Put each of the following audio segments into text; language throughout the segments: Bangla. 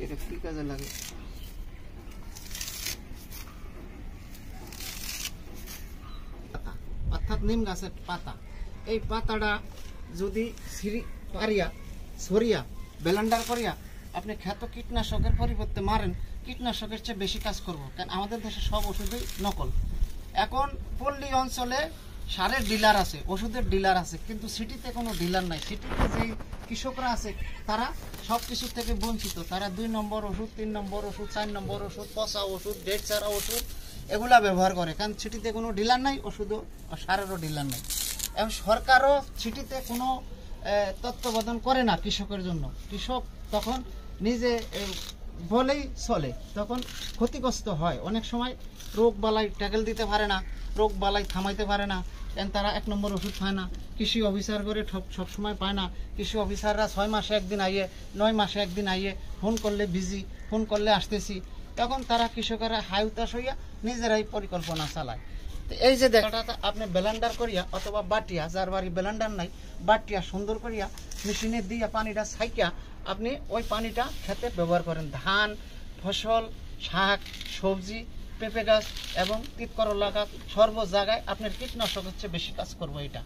এটা কি কাজে লাগে? অর্থাৎ নিম গাছের পাতা। এই পাতাটা যদি সরিয়া ব্লেন্ডার করিয়া আপনি খ্যাত কীটনাশকের পরিবর্তে মারেন, কীটনাশকের চেয়ে বেশি কাজ করব। কারণ আমাদের দেশে সব ওষুধই নকল। এখন পল্লী অঞ্চলে সারের ডিলার আছে, ওষুধের ডিলার আছে, কিন্তু সিটিতে কোনো ডিলার নাই। সিটিতে যেই কৃষকরা আছে তারা সব কিছুর থেকে বঞ্চিত। তারা 2 নম্বর ওষুধ, 3 নম্বর ওষুধ, 4 নম্বর ওষুধ, পচা ওষুধ, ডেট ছাড়া ওষুধ এগুলা ব্যবহার করে। কারণ সিটিতে কোনো ডিলার নাই, ওষুধও সারেরও ডিলার নাই। এবং সরকারও সিটিতে কোনো তত্ত্বাবধান করে না কৃষকের জন্য। কৃষক তখন নিজে বলেই চলে, তখন ক্ষতিগ্রস্ত হয়। অনেক সময় রোগ বালাই ট্যাকেল দিতে পারে না, রোগ বালাই থামাইতে পারে না, কারণ তারা 1 নম্বর ওষুধ পায় না। কৃষি অফিসার করে সবসময় পায় না। কৃষি অফিসাররা 6 মাসে একদিন আইয়ে, 9 মাসে একদিন আইয়ে, ফোন করলে বিজি, ফোন করলে আসতেছি। তখন তারা কৃষকেরা হাইতাস হইয়া নিজেরাই পরিকল্পনা চালায়। তো এই যে দেখাটা আপনি ব্লেন্ডার করিয়া অথবা বাটিয়া, যার বাড়ি ব্লেন্ডার নাই, বাটিয়া সুন্দর করিয়া মেশিনে দিয়া পানিটা ছাইকিয়া আপনি ওই পানিটা খেতে ব্যবহার করেন। ধান, ফসল, শাক, সবজি, পেঁপে গাছ এবং তিত করলা গাছ সর্ব জায়গায় আপনার কীটনাশক হচ্ছে বেশি কাজ করবো এটা।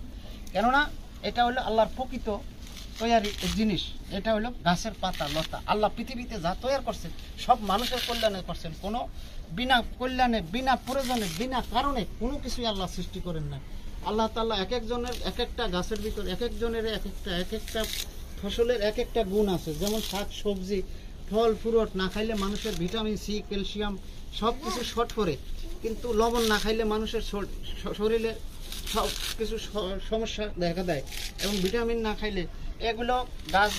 কেননা এটা হলো আল্লাহর প্রকৃত তৈরি জিনিস। এটা হলো গাছের পাতা লতা। আল্লাহ পৃথিবীতে যা তৈরি করছেন সব মানুষের কল্যাণে করছেন। কোনো বিনা কল্যাণে, বিনা প্রয়োজনে, বিনা কারণে কোনো কিছুই আল্লাহ সৃষ্টি করেন না। আল্লাহ তাআলা এক একজনের এক একটা গাছের ভিতর, এক একজনের এক একটা ফসলের এক একটা গুণ আছে। যেমন শাক সবজি, ফল ফ্রুট না খাইলে মানুষের ভিটামিন সি, ক্যালসিয়াম সব কিছু শর্ট করে, কিন্তু লবণ না খাইলে মানুষের শরীরে সব কিছু সমস্যা দেখা দেয়। এবং ভিটামিন না খাইলে এগুলো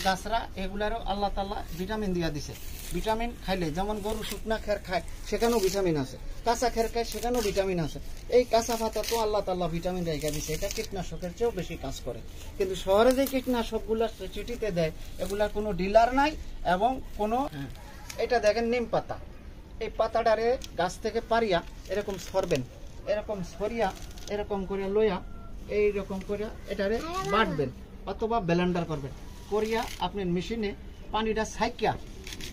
গাছরা এগুলারও আল্লাহ তাআলা ভিটামিন দিয়া দিছে। ভিটামিন খাইলে যেমন গরু শুকনা খের খায়, সেখানেও ভিটামিন আছে। কাঁচা খের খায়, সেখানেও ভিটামিন আছে। এই কাঁচা পাতা তো আল্লাহ তাআলা ভিটামিন রেখে দিছে। এটা কীটনাশকের চেয়েও বেশি কাজ করে। কিন্তু শহরে যে কীটনাশকগুলো চিঠিতে দেয় এগুলার কোনো ডিলার নাই এবং কোনো এটা দেখেন নিম পাতা। এই পাতাটারে গাছ থেকে পারিয়া এরকম সরবেন, এরকম সরিয়া এরকম করে লইয়া এইরকম করে এটারে বাটবেন অথবা ব্লেন্ডার করবেন। করিয়া আপনি মেশিনে পানিটা ছাইকিয়া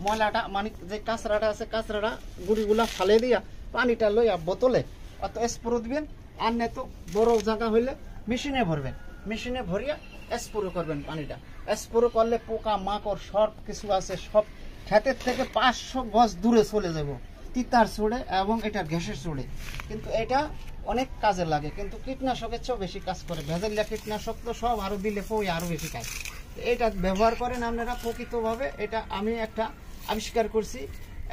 ময়লাটা মানে যে কাঁচরাটা আছে কাঁচরাটা গুড়িগুলা ফালে দিয়া পানিটা লইয়া বোতলে অত স্প্রে দিবেন। আর না তো বড় জায়গা হইলে মেশিনে ভরবেন, মেশিনে ভরিয়া স্প্রে করবেন। পানিটা স্প্রে করলে পোকা মাকড় সব কিছু আছে সব ক্ষেতের থেকে 500 গজ দূরে চলে যাব তিতার চড়ে এবং এটা গ্যাসের চড়ে। কিন্তু এটা অনেক কাজে লাগে, কিন্তু কীটনাশকের চেয়েও বেশি কাজ করে। ভেজালিয়া কীটনাশক তো সব আরো দিলে পই আরো বেশি কাজ। এটা ব্যবহার করেন আপনারা প্রকৃতভাবে। এটা আমি একটা আবিষ্কার করছি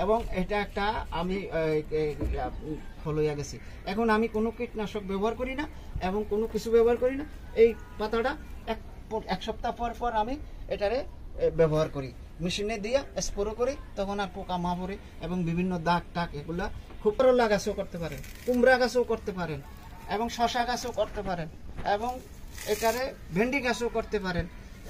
এবং এটা একটা আমি ফলোয়া গেছি। এখন আমি কোনো কীটনাশক ব্যবহার করি না এবং কোনো কিছু ব্যবহার করি না। এই পাতাটা এক সপ্তাহ পর পর আমি এটারে ব্যবহার করি, মেশিনে দিয়ে স্প্রে করি, তখন আর পোকা মাপড়ে এবং বিভিন্ন দাগ টাক এগুলা। খুব করলা গাছও করতে পারেন, কুমড়া গাছও করতে পারেন এবং শশা গাছও করতে পারেন এবং এটারে ভেন্ডি গাছও করতে পারেন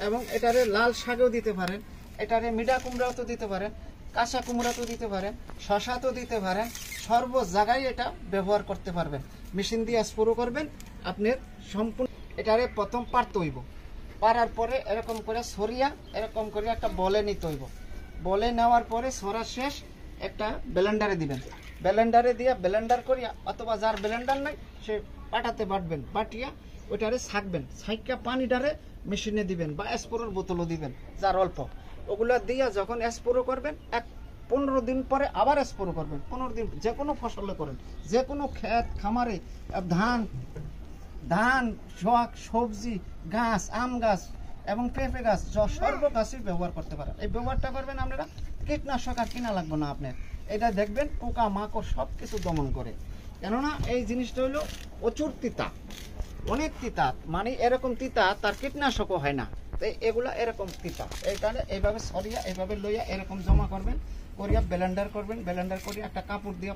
এবং এটারে লাল শাকও দিতে পারেন, এটারে মিডা কুমড়াও তো দিতে পারেন, কাঁচা কুমড়া তো দিতে পারেন, শশা তো দিতে পারেন। সর্ব জায়গায় এটা ব্যবহার করতে পারবেন। মেশিন দিয়ে স্প্রে করবেন আপনার সম্পূর্ণ। এটারে প্রথম পারতে হইব, পারার পরে এরকম করে সরিয়া এরকম করে একটা বলে নিতে হইব। বলে নেওয়ার পরে সরা শেষ একটা ব্লেন্ডারে দিবেন। ব্লেন্ডারে দিয়ে ব্লেন্ডার করিয়া অথবা যার ব্লেন্ডার নাই সে পাটাতে বাটবেন, বাটিয়া ওইটারে ছাকবেন, ছাইকা পানিটারে মেশিনে দিবেন বা স্প্রের বোতলও দিবেন যার অল্প। ওগুলো দিয়া যখন স্প্রে করবেন 15 দিন পরে আবার স্প্রে করবেন। 15 দিন যে কোনো ফসলে করেন, যে কোনো ক্ষেত খামারে ধান শাক সবজি গাছ, আম গাছ এবং পেঁপে গাছ সর্ব গাছই ব্যবহার করতে পারেন। এই ব্যবহারটা করবেন আপনারা, কীটনাশক আর কিনা লাগবে না আপনার। এটা দেখবেন পোকা মাকড় সব কিছু দমন করে। কেননা এই জিনিসটা হলো প্রচুর তিতা, অনেক তিতা, মানে এরকম তিতা তার কীটনাশকও হয় না। তাই এগুলা এরকম তিতা। এই কারণে এইভাবে সরিয়া এইভাবে লইয়া এরকম জমা করবেন, করিয়া ব্লেন্ডার করবেন। ব্লেন্ডার করিয়া একটা কাপড় দিয়ে